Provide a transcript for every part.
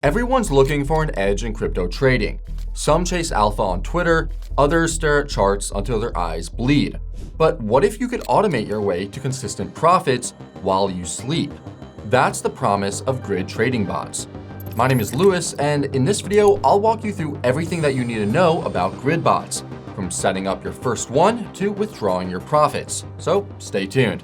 Everyone's looking for an edge in crypto trading. Some chase alpha on Twitter, others stare at charts until their eyes bleed. But what if you could automate your way to consistent profits while you sleep? That's the promise of grid trading bots. My name is Lewis, and in this video, I'll walk you through everything that you need to know about grid bots, from setting up your first one to withdrawing your profits. So stay tuned.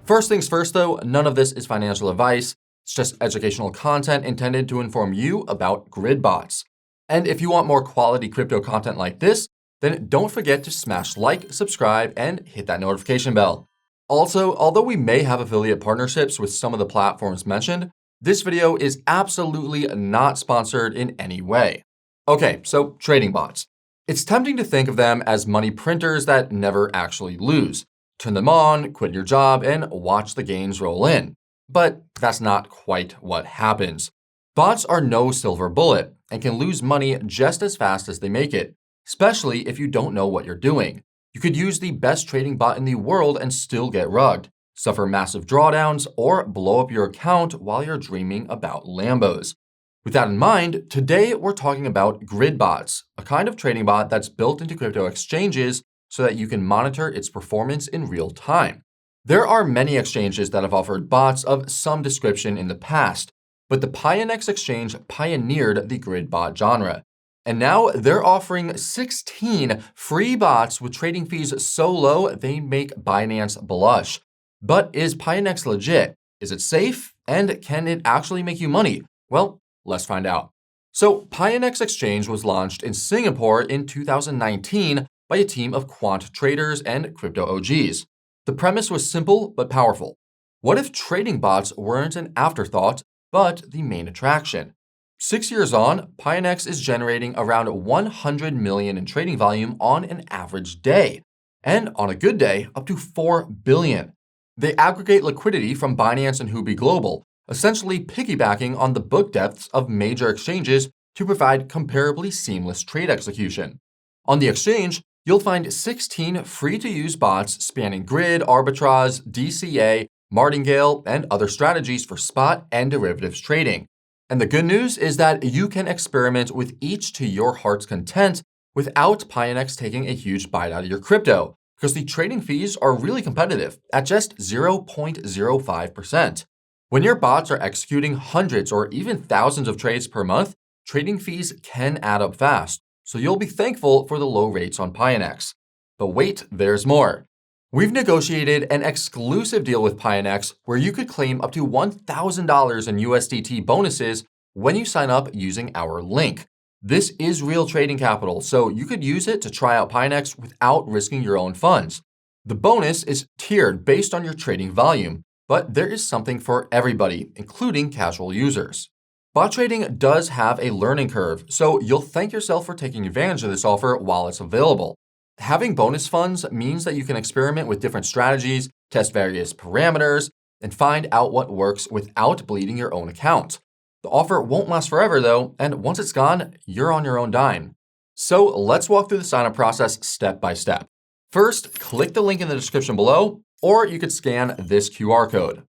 First things first though, none of this is financial advice. It's just educational content intended to inform you about grid bots. And if you want more quality crypto content like this, then don't forget to smash like, subscribe, and hit that notification bell. Also, although we may have affiliate partnerships with some of the platforms mentioned, this video is absolutely not sponsored in any way. Okay, so trading bots. It's tempting to think of them as money printers that never actually lose. Turn them on, quit your job, and watch the gains roll in. But that's not quite what happens. Bots are no silver bullet and can lose money just as fast as they make it, especially if you don't know what you're doing. You could use the best trading bot in the world and still get rugged, suffer massive drawdowns, or blow up your account while you're dreaming about Lambos. With that in mind, today we're talking about grid bots, a kind of trading bot that's built into crypto exchanges so that you can monitor its performance in real time. There are many exchanges that have offered bots of some description in the past, but the Pionex exchange pioneered the grid bot genre. And now they're offering 16 free bots with trading fees so low they make Binance blush. But is Pionex legit? Is it safe? And can it actually make you money? Well, let's find out. So Pionex exchange was launched in Singapore in 2019 by a team of quant traders and crypto OGs. The premise was simple but powerful. What if trading bots weren't an afterthought, but the main attraction? 6 years on, Pionex is generating around 100 million in trading volume on an average day, and on a good day, up to 4 billion. They aggregate liquidity from Binance and Huobi Global, essentially piggybacking on the book depths of major exchanges to provide comparably seamless trade execution. On the exchange, you'll find 16 free-to-use bots spanning grid, arbitrage, DCA, martingale, and other strategies for spot and derivatives trading. And the good news is that you can experiment with each to your heart's content without Pionex taking a huge bite out of your crypto, because the trading fees are really competitive at just 0.05%. When your bots are executing hundreds or even thousands of trades per month, trading fees can add up fast. So you'll be thankful for the low rates on Pionex. But wait, there's more. We've negotiated an exclusive deal with Pionex where you could claim up to $1,000 in USDT bonuses when you sign up using our link. This is real trading capital, so you could use it to try out Pionex without risking your own funds. The bonus is tiered based on your trading volume, but there is something for everybody, including casual users. Bot trading does have a learning curve, so you'll thank yourself for taking advantage of this offer while it's available. Having bonus funds means that you can experiment with different strategies, test various parameters, and find out what works without bleeding your own account. The offer won't last forever though, and once it's gone, you're on your own dime. So let's walk through the sign-up process step by step. First, click the link in the description below, or you could scan this QR code.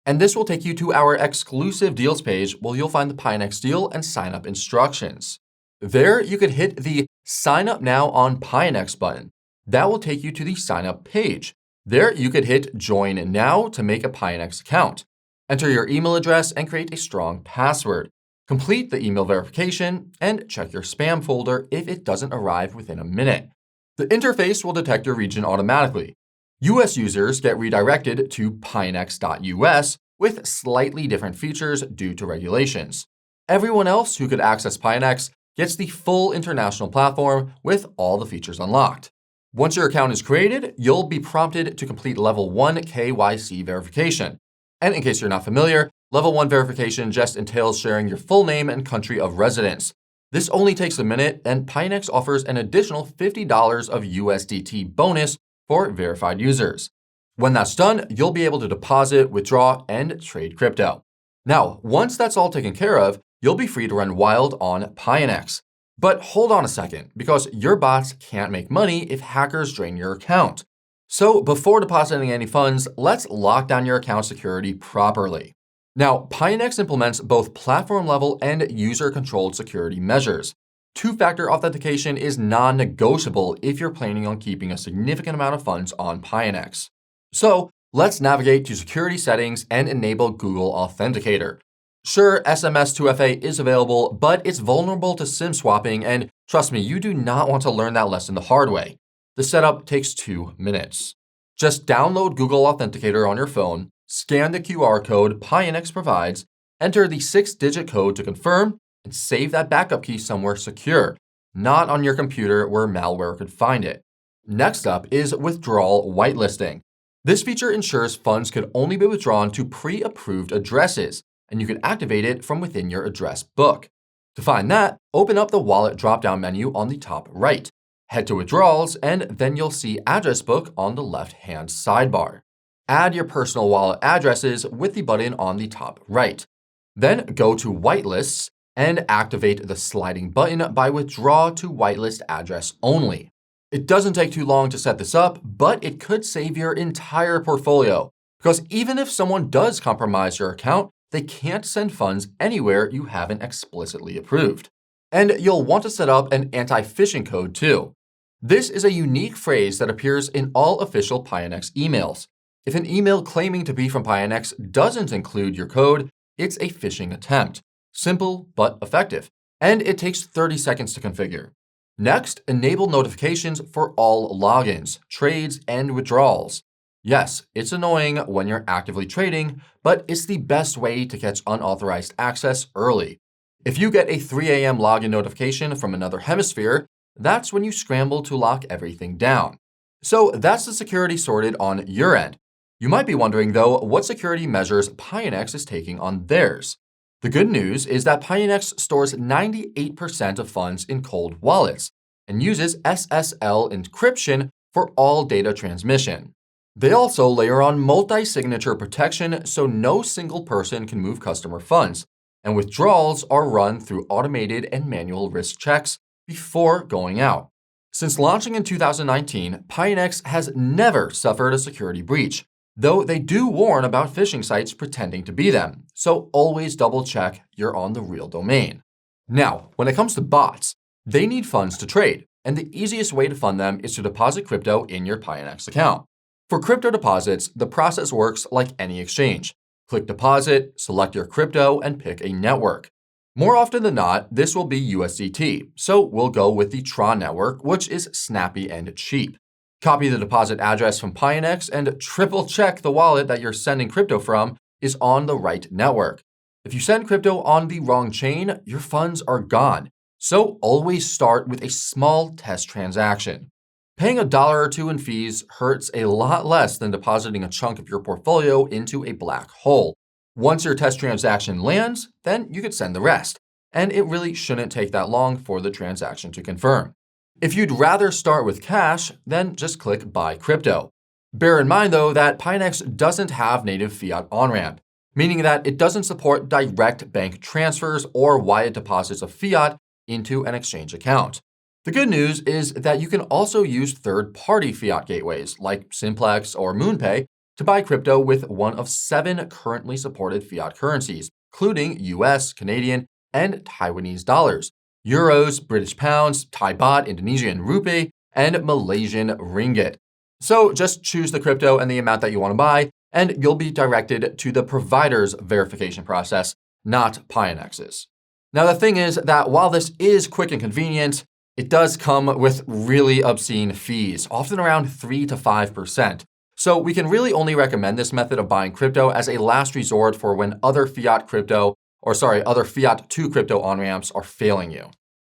And this will take you to our exclusive deals page where you'll find the Pionex deal and sign up instructions. There, you could hit the Sign Up Now on Pionex button. That will take you to the sign up page. There, you could hit Join Now to make a Pionex account. Enter your email address and create a strong password. Complete the email verification and check your spam folder if it doesn't arrive within a minute. The interface will detect your region automatically. US users get redirected to pionex.us with slightly different features due to regulations. Everyone else who could access Pionex gets the full international platform with all the features unlocked. Once your account is created, you'll be prompted to complete Level 1 KYC verification. And in case you're not familiar, Level 1 verification just entails sharing your full name and country of residence. This only takes a minute, and Pionex offers an additional $50 of USDT bonus for verified users. When that's done, you'll be able to deposit, withdraw, and trade crypto. Now, once that's all taken care of, you'll be free to run wild on Pionex. But hold on a second, because your bots can't make money if hackers drain your account. So before depositing any funds, let's lock down your account security properly. Now, Pionex implements both platform-level and user-controlled security measures. Two-factor authentication is non-negotiable if you're planning on keeping a significant amount of funds on Pionex. So, let's navigate to security settings and enable Google Authenticator. Sure, SMS2FA is available, but it's vulnerable to SIM swapping, and trust me, you do not want to learn that lesson the hard way. The setup takes 2 minutes. Just download Google Authenticator on your phone, scan the QR code Pionex provides, enter the 6-digit code to confirm, and save that backup key somewhere secure, not on your computer where malware could find it. Next up is withdrawal whitelisting. This feature ensures funds could only be withdrawn to pre-approved addresses, and you can activate it from within your address book. To find that, open up the Wallet drop-down menu on the top right. Head to Withdrawals, and then you'll see Address Book on the left-hand sidebar. Add your personal wallet addresses with the button on the top right. Then go to Whitelists and activate the sliding button by Withdraw to Whitelist Address Only. It doesn't take too long to set this up, but it could save your entire portfolio, because even if someone does compromise your account, they can't send funds anywhere you haven't explicitly approved. And you'll want to set up an anti-phishing code too. This is a unique phrase that appears in all official Pionex emails. If an email claiming to be from Pionex doesn't include your code, it's a phishing attempt. Simple but effective, and it takes 30 seconds to configure. Next, enable notifications for all logins, trades, and withdrawals. Yes, it's annoying when you're actively trading, but it's the best way to catch unauthorized access early. If you get a 3 a.m. login notification from another hemisphere, that's when you scramble to lock everything down. So that's the security sorted on your end. You might be wondering, though, what security measures Pionex is taking on theirs. The good news is that Pionex stores 98% of funds in cold wallets and uses SSL encryption for all data transmission. They also layer on multi-signature protection so no single person can move customer funds, and withdrawals are run through automated and manual risk checks before going out. Since launching in 2019, Pionex has never suffered a security breach, though they do warn about phishing sites pretending to be them, so always double check you're on the real domain. Now, when it comes to bots, they need funds to trade, and the easiest way to fund them is to deposit crypto in your Pionex account. For crypto deposits, the process works like any exchange. Click Deposit, select your crypto, and pick a network. More often than not, this will be USDT, so we'll go with the Tron network, which is snappy and cheap. Copy the deposit address from Pionex and triple check the wallet that you're sending crypto from is on the right network. If you send crypto on the wrong chain, your funds are gone. So always start with a small test transaction. Paying $1 or $2 in fees hurts a lot less than depositing a chunk of your portfolio into a black hole. Once your test transaction lands, then you could send the rest. And it really shouldn't take that long for the transaction to confirm. If you'd rather start with cash, then just click Buy Crypto. Bear in mind, though, that Pionex doesn't have native fiat on-ramp, meaning that it doesn't support direct bank transfers or wire deposits of fiat into an exchange account. The good news is that you can also use third-party fiat gateways like Simplex or MoonPay to buy crypto with one of 7 currently supported fiat currencies, including US, Canadian, and Taiwanese dollars, euros, British pounds, Thai baht, Indonesian rupee, and Malaysian ringgit. So just choose the crypto and the amount that you want to buy, and you'll be directed to the provider's verification process, not Pionex's. Now, the thing is that while this is quick and convenient, it does come with really obscene fees, often around 3 to 5%. So we can really only recommend this method of buying crypto as a last resort for when other fiat to crypto on-ramps are failing you.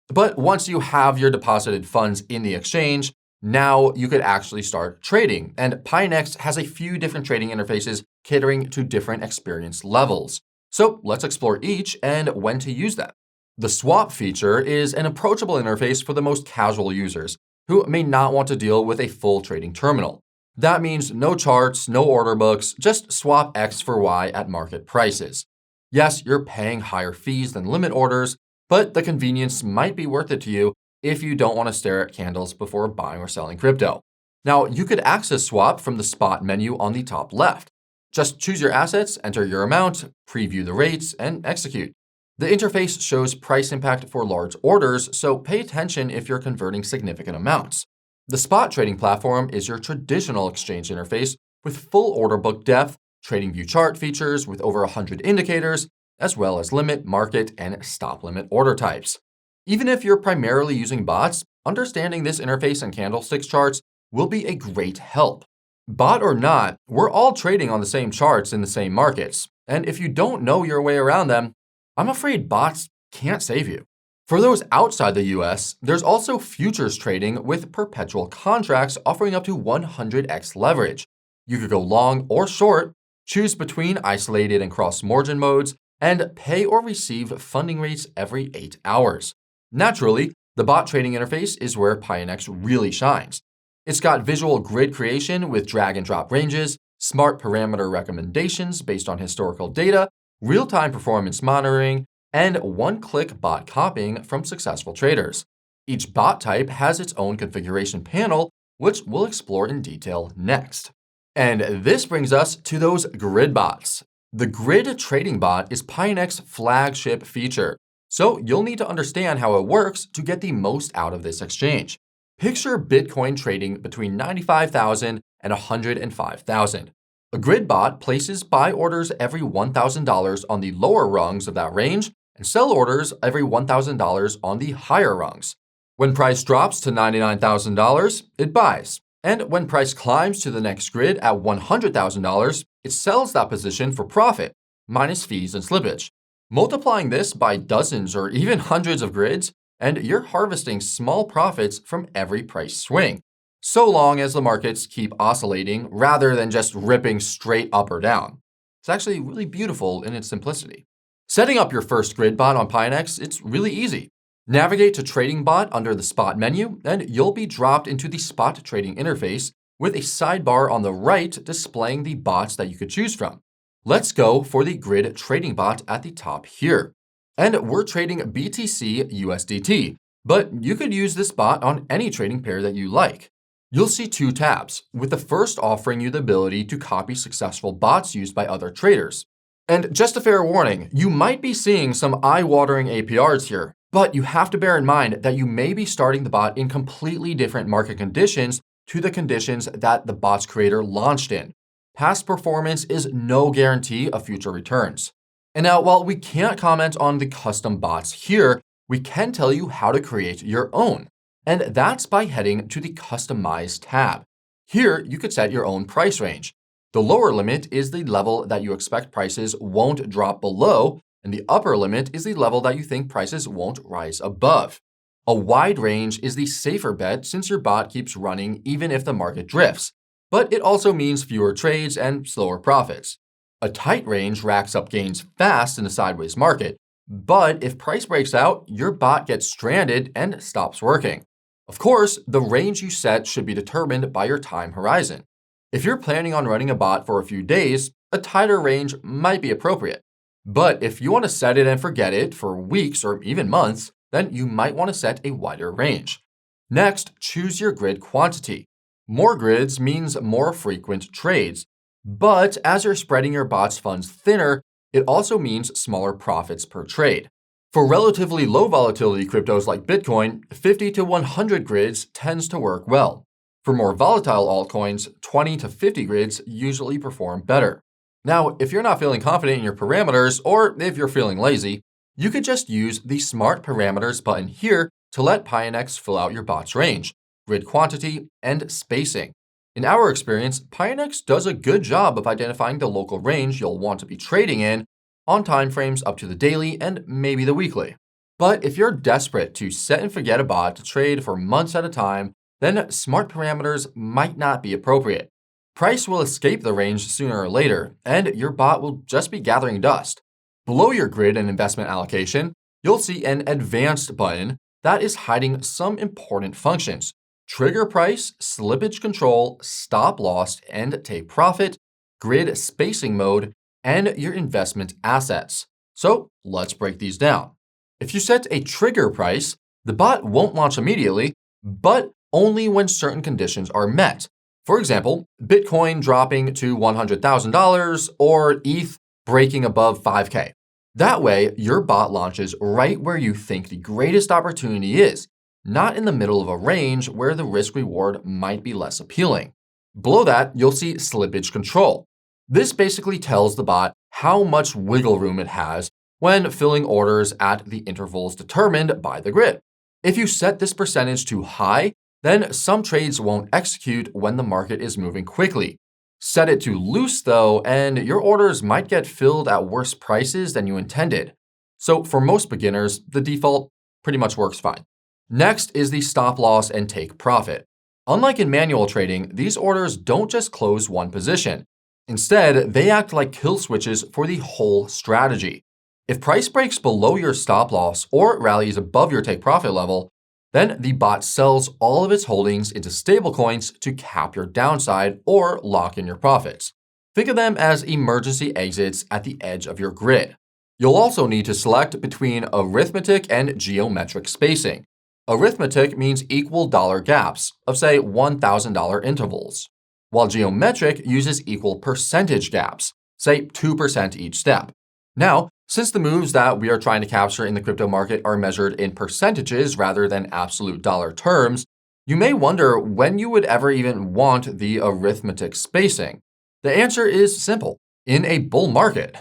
But once you have your deposited funds in the exchange, now you could actually start trading. And Pionex has a few different trading interfaces catering to different experience levels. So let's explore each and when to use them. The swap feature is an approachable interface for the most casual users who may not want to deal with a full trading terminal. That means no charts, no order books, just swap X for Y at market prices. Yes, you're paying higher fees than limit orders, but the convenience might be worth it to you if you don't want to stare at candles before buying or selling crypto. Now, you could access swap from the spot menu on the top left. Just choose your assets, enter your amount, preview the rates, and execute. The interface shows price impact for large orders, so pay attention if you're converting significant amounts. The spot trading platform is your traditional exchange interface with full order book depth, trading view chart features with over 100 indicators, as well as limit, market, and stop limit order types. Even if you're primarily using bots, understanding this interface and candlesticks charts will be a great help. Bot or not, we're all trading on the same charts in the same markets, and if you don't know your way around them, I'm afraid bots can't save you. For those outside the US, there's also futures trading with perpetual contracts offering up to 100x leverage. You could go long or short, choose between isolated and cross-margin modes, and pay or receive funding rates every 8 hours. Naturally, the bot trading interface is where Pionex really shines. It's got visual grid creation with drag and drop ranges, smart parameter recommendations based on historical data, real-time performance monitoring, and one-click bot copying from successful traders. Each bot type has its own configuration panel, which we'll explore in detail next. And this brings us to those grid bots. The grid trading bot is Pionex's flagship feature, so you'll need to understand how it works to get the most out of this exchange. Picture Bitcoin trading between 95,000 and 105,000. A grid bot places buy orders every $1,000 on the lower rungs of that range and sell orders every $1,000 on the higher rungs. When price drops to $99,000, it buys. And when price climbs to the next grid at $100,000, it sells that position for profit, minus fees and slippage. Multiplying this by dozens or even hundreds of grids, and you're harvesting small profits from every price swing, so long as the markets keep oscillating rather than just ripping straight up or down. It's actually really beautiful in its simplicity. Setting up your first grid bot on Pionex, it's really easy. Navigate to Trading Bot under the Spot menu, and you'll be dropped into the Spot Trading interface with a sidebar on the right displaying the bots that you could choose from. Let's go for the Grid Trading Bot at the top here. And we're trading BTC USDT, but you could use this bot on any trading pair that you like. You'll see two tabs, with the first offering you the ability to copy successful bots used by other traders. And just a fair warning, you might be seeing some eye-watering APRs here, but you have to bear in mind that you may be starting the bot in completely different market conditions to the conditions that the bot's creator launched in. Past performance is no guarantee of future returns. And now, while we can't comment on the custom bots here, we can tell you how to create your own. And that's by heading to the Customize tab. Here, you could set your own price range. The lower limit is the level that you expect prices won't drop below, and the upper limit is the level that you think prices won't rise above. A wide range is the safer bet since your bot keeps running even if the market drifts, but it also means fewer trades and slower profits. A tight range racks up gains fast in a sideways market, but if price breaks out, your bot gets stranded and stops working. Of course, the range you set should be determined by your time horizon. If you're planning on running a bot for a few days, a tighter range might be appropriate. But if you want to set it and forget it for weeks or even months, then you might want to set a wider range. Next, choose your grid quantity. More grids means more frequent trades. But as you're spreading your bot's funds thinner, it also means smaller profits per trade. For relatively low volatility cryptos like Bitcoin, 50 to 100 grids tends to work well. For more volatile altcoins, 20 to 50 grids usually perform better. Now, if you're not feeling confident in your parameters, or if you're feeling lazy, you could just use the Smart Parameters button here to let Pionex fill out your bot's range, grid quantity, and spacing. In our experience, Pionex does a good job of identifying the local range you'll want to be trading in on timeframes up to the daily and maybe the weekly. But if you're desperate to set and forget a bot to trade for months at a time, then Smart Parameters might not be appropriate. Price will escape the range sooner or later, and your bot will just be gathering dust. Below your grid and investment allocation, you'll see an Advanced button that is hiding some important functions: trigger price, slippage control, stop loss and take profit, grid spacing mode, and your investment assets. So let's break these down. If you set a trigger price, the bot won't launch immediately, but only when certain conditions are met. For example, Bitcoin dropping to $100,000 or ETH breaking above 5K. That way, your bot launches right where you think the greatest opportunity is, not in the middle of a range where the risk-reward might be less appealing. Below that, you'll see slippage control. This basically tells the bot how much wiggle room it has when filling orders at the intervals determined by the grid. If you set this percentage too high, then some trades won't execute when the market is moving quickly. Set it too loose though, and your orders might get filled at worse prices than you intended. So for most beginners, the default pretty much works fine. Next is the stop loss and take profit. Unlike in manual trading, these orders don't just close one position. Instead, they act like kill switches for the whole strategy. If price breaks below your stop loss or rallies above your take profit level, then the bot sells all of its holdings into stablecoins to cap your downside or lock in your profits. Think of them as emergency exits at the edge of your grid. You'll also need to select between arithmetic and geometric spacing. Arithmetic means equal dollar gaps of, say, $1,000 intervals, while geometric uses equal percentage gaps, say 2% each step. Now, since the moves that we are trying to capture in the crypto market are measured in percentages rather than absolute dollar terms, you may wonder when you would ever even want the arithmetic spacing. The answer is simple: in a bull market.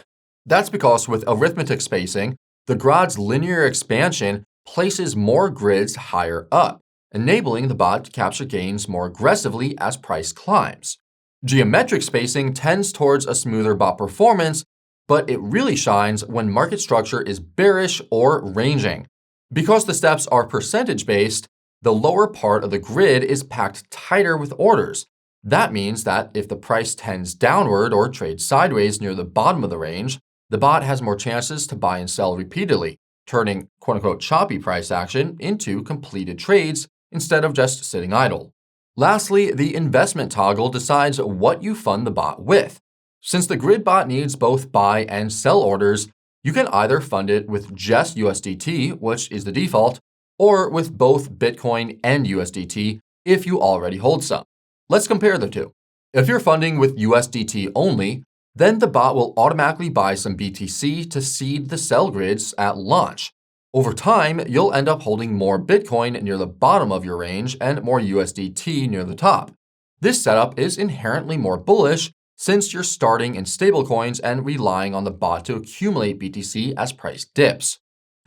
That's because with arithmetic spacing, the grad's linear expansion places more grids higher up, enabling the bot to capture gains more aggressively as price climbs. Geometric spacing tends towards a smoother bot performance, but it really shines when market structure is bearish or ranging. Because the steps are percentage-based, the lower part of the grid is packed tighter with orders. That means that if the price tends downward or trades sideways near the bottom of the range, the bot has more chances to buy and sell repeatedly, turning quote-unquote choppy price action into completed trades instead of just sitting idle. Lastly, the investment toggle decides what you fund the bot with. Since the grid bot needs both buy and sell orders, you can either fund it with just USDT, which is the default, or with both Bitcoin and USDT if you already hold some. Let's compare the two. If you're funding with USDT only, then the bot will automatically buy some BTC to seed the sell grids at launch. Over time, you'll end up holding more Bitcoin near the bottom of your range and more USDT near the top. This setup is inherently more bullish since you're starting in stablecoins and relying on the bot to accumulate BTC as price dips.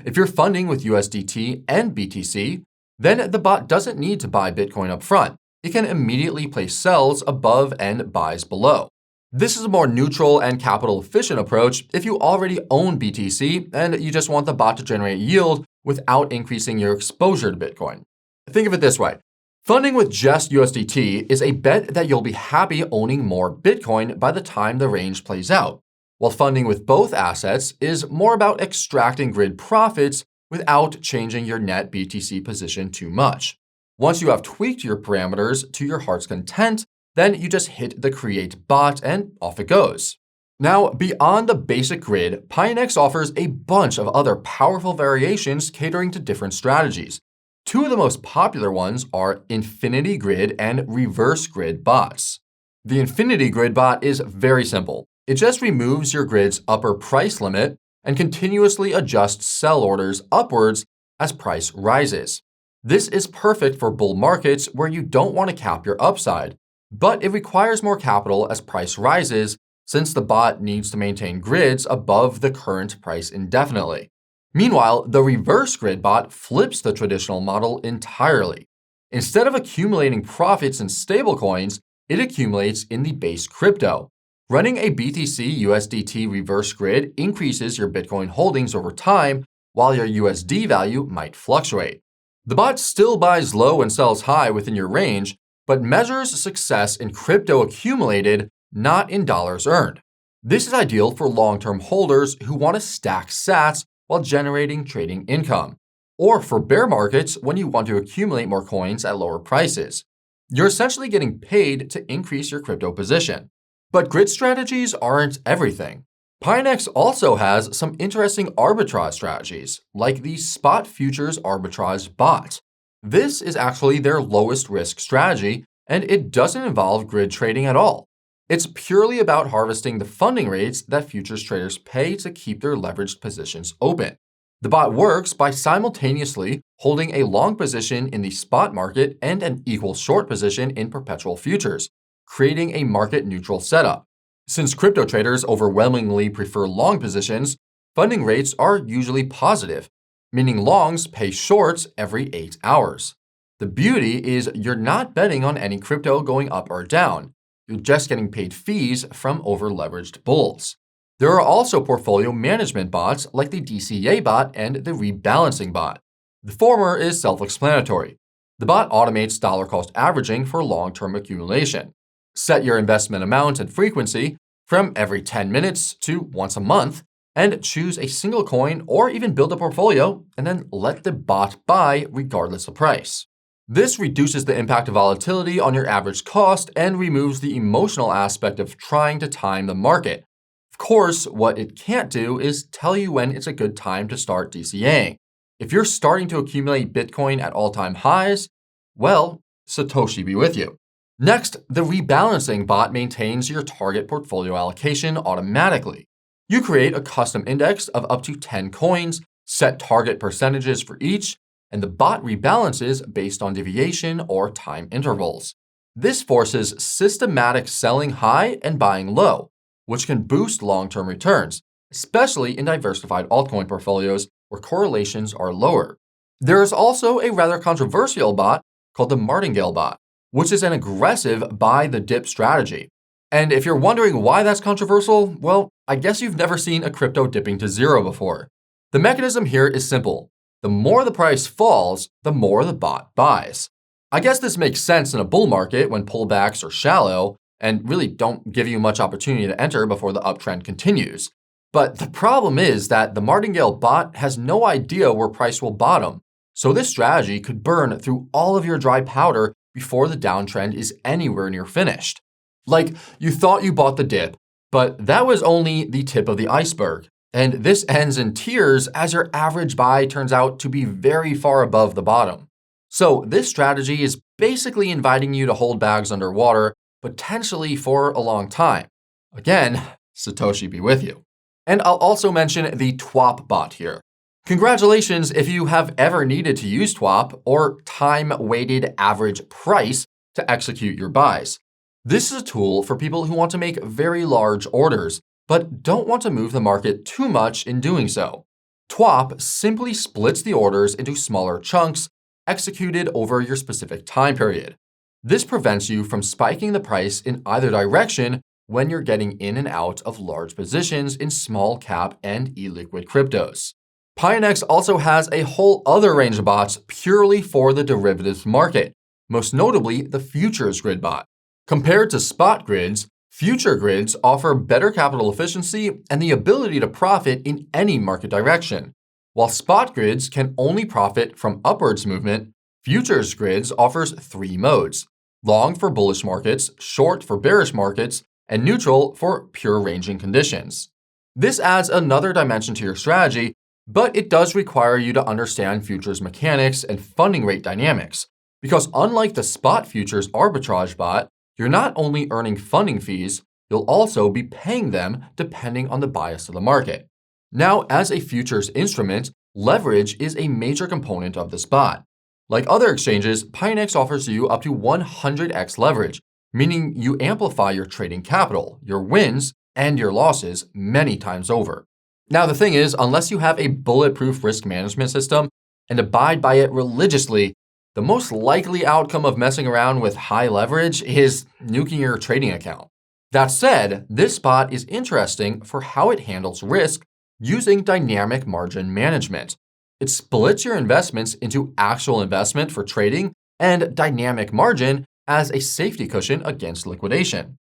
If you're funding with USDT and BTC, then the bot doesn't need to buy Bitcoin up front. It can immediately place sells above and buys below. This is a more neutral and capital efficient approach if you already own BTC and you just want the bot to generate yield without increasing your exposure to Bitcoin. Think of it this way. Funding with just USDT is a bet that you'll be happy owning more Bitcoin by the time the range plays out, while funding with both assets is more about extracting grid profits without changing your net BTC position too much. Once you have tweaked your parameters to your heart's content, then you just hit the create bot and off it goes. Now, beyond the basic grid, Pionex offers a bunch of other powerful variations catering to different strategies. Two of the most popular ones are Infinity Grid and Reverse Grid bots. The Infinity Grid bot is very simple. It just removes your grid's upper price limit and continuously adjusts sell orders upwards as price rises. This is perfect for bull markets where you don't want to cap your upside, but it requires more capital as price rises since the bot needs to maintain grids above the current price indefinitely. Meanwhile, the reverse grid bot flips the traditional model entirely. Instead of accumulating profits in stablecoins, it accumulates in the base crypto. Running a BTC USDT reverse grid increases your Bitcoin holdings over time, while your USD value might fluctuate. The bot still buys low and sells high within your range, but measures success in crypto accumulated, not in dollars earned. This is ideal for long-term holders who want to stack sats while generating trading income, or for bear markets when you want to accumulate more coins at lower prices. You're essentially getting paid to increase your crypto position. But grid strategies aren't everything. Pionex also has some interesting arbitrage strategies, like the Spot Futures Arbitrage bot. This is actually their lowest risk strategy and it doesn't involve grid trading at all. It's purely about harvesting the funding rates that futures traders pay to keep their leveraged positions open. The bot works by simultaneously holding a long position in the spot market and an equal short position in perpetual futures, creating a market-neutral setup. Since crypto traders overwhelmingly prefer long positions, funding rates are usually positive, meaning longs pay shorts every 8 hours. The beauty is you're not betting on any crypto going up or down. You're just getting paid fees from over-leveraged bulls. There are also portfolio management bots like the DCA bot and the rebalancing bot. The former is self-explanatory. The bot automates dollar cost averaging for long-term accumulation. Set your investment amount and frequency from every 10 minutes to once a month, and choose a single coin or even build a portfolio, and then let the bot buy regardless of price. This reduces the impact of volatility on your average cost and removes the emotional aspect of trying to time the market. Of course, what it can't do is tell you when it's a good time to start DCAing. If you're starting to accumulate Bitcoin at all-time highs, well, Satoshi be with you. Next, the rebalancing bot maintains your target portfolio allocation automatically. You create a custom index of up to 10 coins, set target percentages for each, and the bot rebalances based on deviation or time intervals. This forces systematic selling high and buying low, which can boost long-term returns, especially in diversified altcoin portfolios where correlations are lower. There is also a rather controversial bot called the Martingale bot, which is an aggressive buy-the-dip strategy. And if you're wondering why that's controversial, well, I guess you've never seen a crypto dipping to zero before. The mechanism here is simple. The more the price falls, the more the bot buys. I guess this makes sense in a bull market when pullbacks are shallow and really don't give you much opportunity to enter before the uptrend continues. But the problem is that the Martingale bot has no idea where price will bottom, so this strategy could burn through all of your dry powder before the downtrend is anywhere near finished. Like, you thought you bought the dip, but that was only the tip of the iceberg. And this ends in tears as your average buy turns out to be very far above the bottom. So this strategy is basically inviting you to hold bags underwater, potentially for a long time. Again, Satoshi be with you. And I'll also mention the TWAP bot here. Congratulations if you have ever needed to use TWAP, or time-weighted average price, to execute your buys. This is a tool for people who want to make very large orders, but don't want to move the market too much in doing so. TWAP simply splits the orders into smaller chunks, executed over your specific time period. This prevents you from spiking the price in either direction when you're getting in and out of large positions in small cap and illiquid cryptos. Pionex also has a whole other range of bots purely for the derivatives market, most notably the futures grid bot. Compared to spot grids, future grids offer better capital efficiency and the ability to profit in any market direction. While spot grids can only profit from upwards movement, futures grids offers 3 modes: long for bullish markets, short for bearish markets, and neutral for pure ranging conditions. This adds another dimension to your strategy, but it does require you to understand futures mechanics and funding rate dynamics, because unlike the spot futures arbitrage bot, you're not only earning funding fees, you'll also be paying them depending on the bias of the market. Now, as a futures instrument, leverage is a major component of this bot. Like other exchanges, Pionex offers you up to 100x leverage, meaning you amplify your trading capital, your wins, and your losses many times over. Now, the thing is, unless you have a bulletproof risk management system and abide by it religiously, the most likely outcome of messing around with high leverage is nuking your trading account. That said, this bot is interesting for how it handles risk using dynamic margin management. It splits your investments into actual investment for trading and dynamic margin as a safety cushion against liquidation.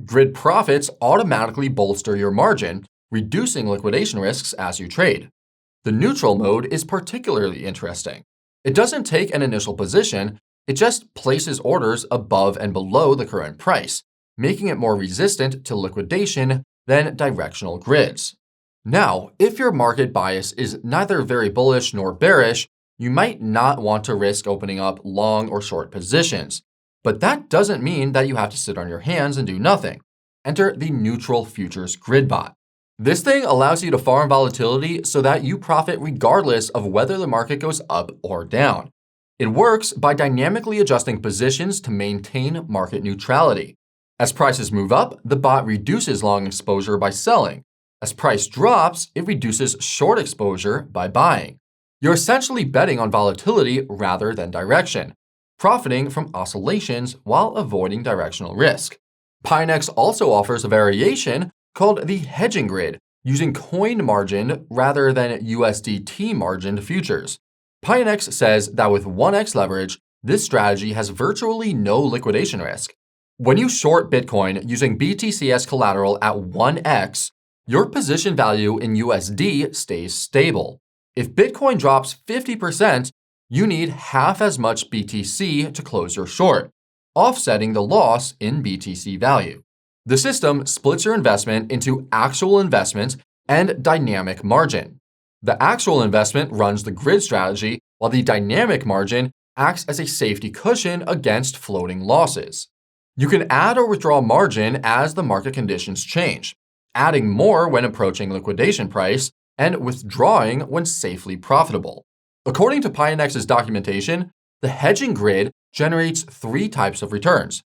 Grid profits automatically bolster your margin, reducing liquidation risks as you trade. The neutral mode is particularly interesting. It doesn't take an initial position, it just places orders above and below the current price, making it more resistant to liquidation than directional grids. Now, if your market bias is neither very bullish nor bearish, you might not want to risk opening up long or short positions. But that doesn't mean that you have to sit on your hands and do nothing. Enter the neutral futures grid bot. This thing allows you to farm volatility so that you profit regardless of whether the market goes up or down. It works by dynamically adjusting positions to maintain market neutrality. As prices move up, the bot reduces long exposure by selling. As price drops, it reduces short exposure by buying. You're essentially betting on volatility rather than direction, profiting from oscillations while avoiding directional risk. Pionex also offers a variation called the hedging grid, using coin margined rather than USDT margined futures. Pionex says that with 1x leverage, this strategy has virtually no liquidation risk. When you short Bitcoin using BTC as collateral at 1x, your position value in USD stays stable. If Bitcoin drops 50%, you need half as much BTC to close your short, offsetting the loss in BTC value. The system splits your investment into actual investment and dynamic margin. The actual investment runs the grid strategy, while the dynamic margin acts as a safety cushion against floating losses. You can add or withdraw margin as the market conditions change, adding more when approaching liquidation price and withdrawing when safely profitable. According to Pionex's documentation, the hedging grid generates three types of returns: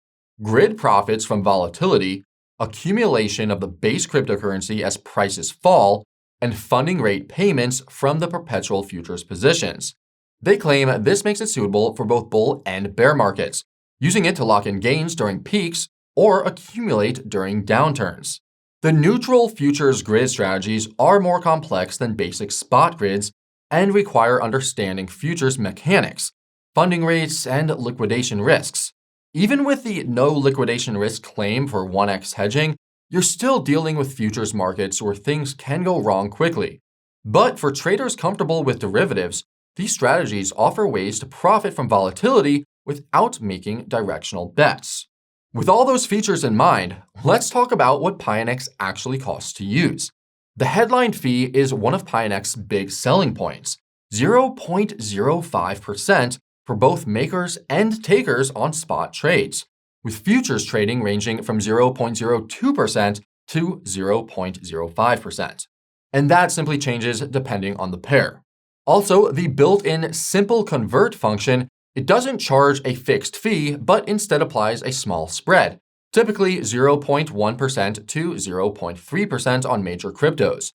grid profits from volatility, accumulation of the base cryptocurrency as prices fall, and funding rate payments from the perpetual futures positions. They claim this makes it suitable for both bull and bear markets, using it to lock in gains during peaks or accumulate during downturns. The neutral futures grid strategies are more complex than basic spot grids and require understanding futures mechanics, funding rates, and liquidation risks. Even with the no liquidation risk claim for 1x hedging, you're still dealing with futures markets where things can go wrong quickly. But for traders comfortable with derivatives, these strategies offer ways to profit from volatility without making directional bets. With all those features in mind, let's talk about what Pionex actually costs to use. The headline fee is one of Pionex's big selling points, 0.05% for both makers and takers on spot trades, with futures trading ranging from 0.02% to 0.05%. And that simply changes depending on the pair. Also, the built-in simple convert function, it doesn't charge a fixed fee, but instead applies a small spread, typically 0.1% to 0.3% on major cryptos.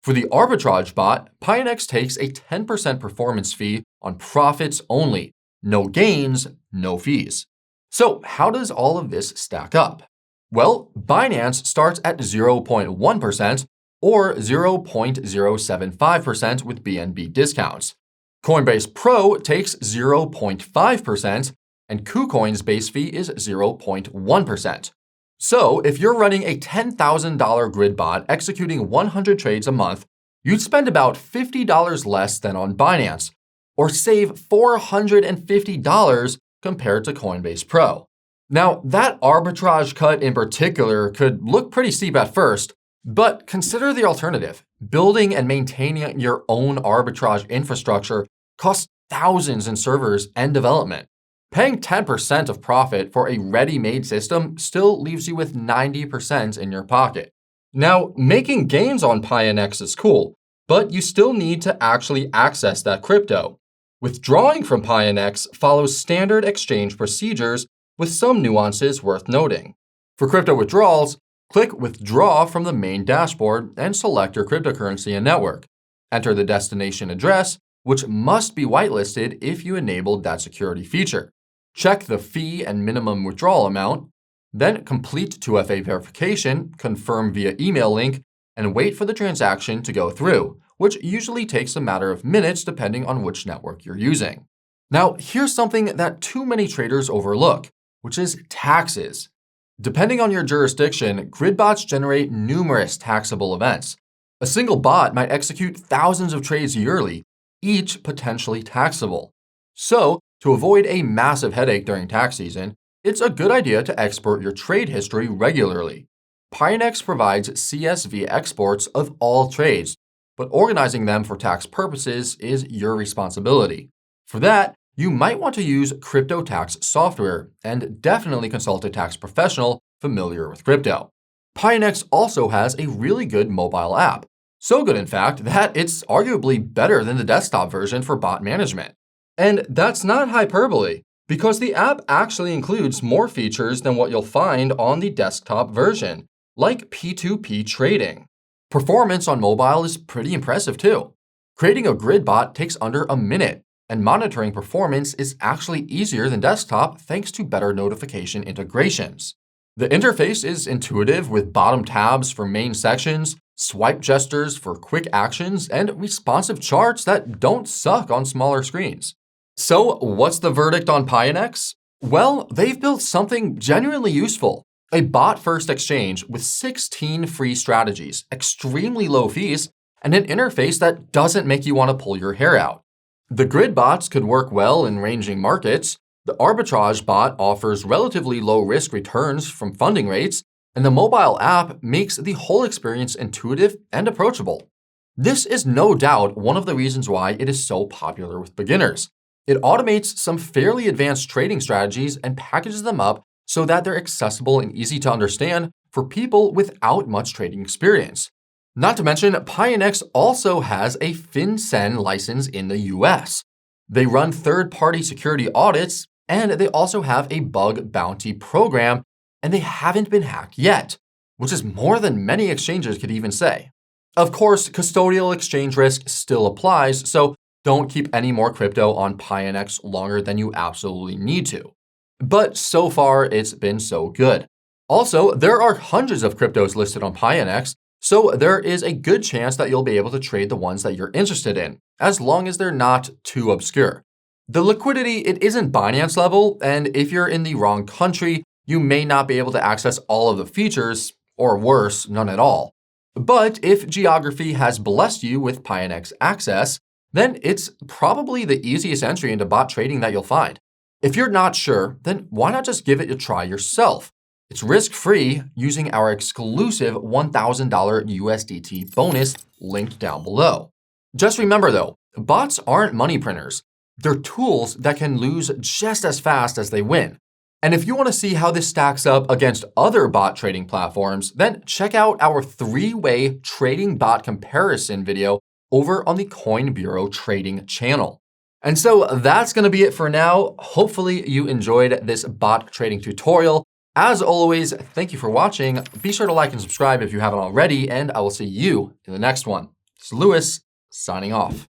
For the arbitrage bot, Pionex takes a 10% performance fee on profits only. No gains, no fees. So how does all of this stack up? Well, Binance starts at 0.1% or 0.075% with BNB discounts. Coinbase Pro takes 0.5%, and KuCoin's base fee is 0.1%. So if you're running a $10,000 grid bot executing 100 trades a month, you'd spend about $50 less than on Binance, or save $450 compared to Coinbase Pro. Now, that arbitrage cut in particular could look pretty steep at first, but consider the alternative. Building and maintaining your own arbitrage infrastructure costs thousands in servers and development. Paying 10% of profit for a ready-made system still leaves you with 90% in your pocket. Now, making gains on Pionex is cool, but you still need to actually access that crypto. Withdrawing from Pionex follows standard exchange procedures with some nuances worth noting. For crypto withdrawals, click Withdraw from the main dashboard and select your cryptocurrency and network. Enter the destination address, which must be whitelisted if you enabled that security feature. Check the fee and minimum withdrawal amount, then complete 2FA verification, confirm via email link, and wait for the transaction to go through, which usually takes a matter of minutes depending on which network you're using. Now, here's something that too many traders overlook, which is taxes. Depending on your jurisdiction, grid bots generate numerous taxable events. A single bot might execute thousands of trades yearly, each potentially taxable. So, to avoid a massive headache during tax season, it's a good idea to export your trade history regularly. Pionex provides CSV exports of all trades, but organizing them for tax purposes is your responsibility. For that, you might want to use crypto tax software and definitely consult a tax professional familiar with crypto. Pionex also has a really good mobile app. So good, in fact, that it's arguably better than the desktop version for bot management. And that's not hyperbole, because the app actually includes more features than what you'll find on the desktop version, like P2P trading. Performance on mobile is pretty impressive too. Creating a grid bot takes under a minute, and monitoring performance is actually easier than desktop thanks to better notification integrations. The interface is intuitive with bottom tabs for main sections, swipe gestures for quick actions, and responsive charts that don't suck on smaller screens. So, what's the verdict on Pionex? Well, they've built something genuinely useful. A bot-first exchange with 16 free strategies, extremely low fees, and an interface that doesn't make you want to pull your hair out. The grid bots could work well in ranging markets. The arbitrage bot offers relatively low-risk returns from funding rates, and the mobile app makes the whole experience intuitive and approachable. This is no doubt one of the reasons why it is so popular with beginners. It automates some fairly advanced trading strategies and packages them up so that they're accessible and easy to understand for people without much trading experience. Not to mention, Pionex also has a FinCEN license in the US. They run third-party security audits, and they also have a bug bounty program, and they haven't been hacked yet, which is more than many exchanges could even say. Of course, custodial exchange risk still applies, so don't keep any more crypto on Pionex longer than you absolutely need to. But so far, it's been so good. Also, there are hundreds of cryptos listed on Pionex, so there is a good chance that you'll be able to trade the ones that you're interested in, as long as they're not too obscure. The liquidity, it isn't Binance level, and if you're in the wrong country, you may not be able to access all of the features, or worse, none at all. But if geography has blessed you with Pionex access, then it's probably the easiest entry into bot trading that you'll find. If you're not sure, then why not just give it a try yourself? It's risk-free using our exclusive $1,000 USDT bonus linked down below. Just remember though, bots aren't money printers. They're tools that can lose just as fast as they win. And if you want to see how this stacks up against other bot trading platforms, then check out our 3-way trading bot comparison video over on the Coin Bureau Trading channel. And so that's going to be it for now. Hopefully you enjoyed this bot trading tutorial. As always, thank you for watching. Be sure to like and subscribe if you haven't already, and I will see you in the next one. This is Lewis, signing off.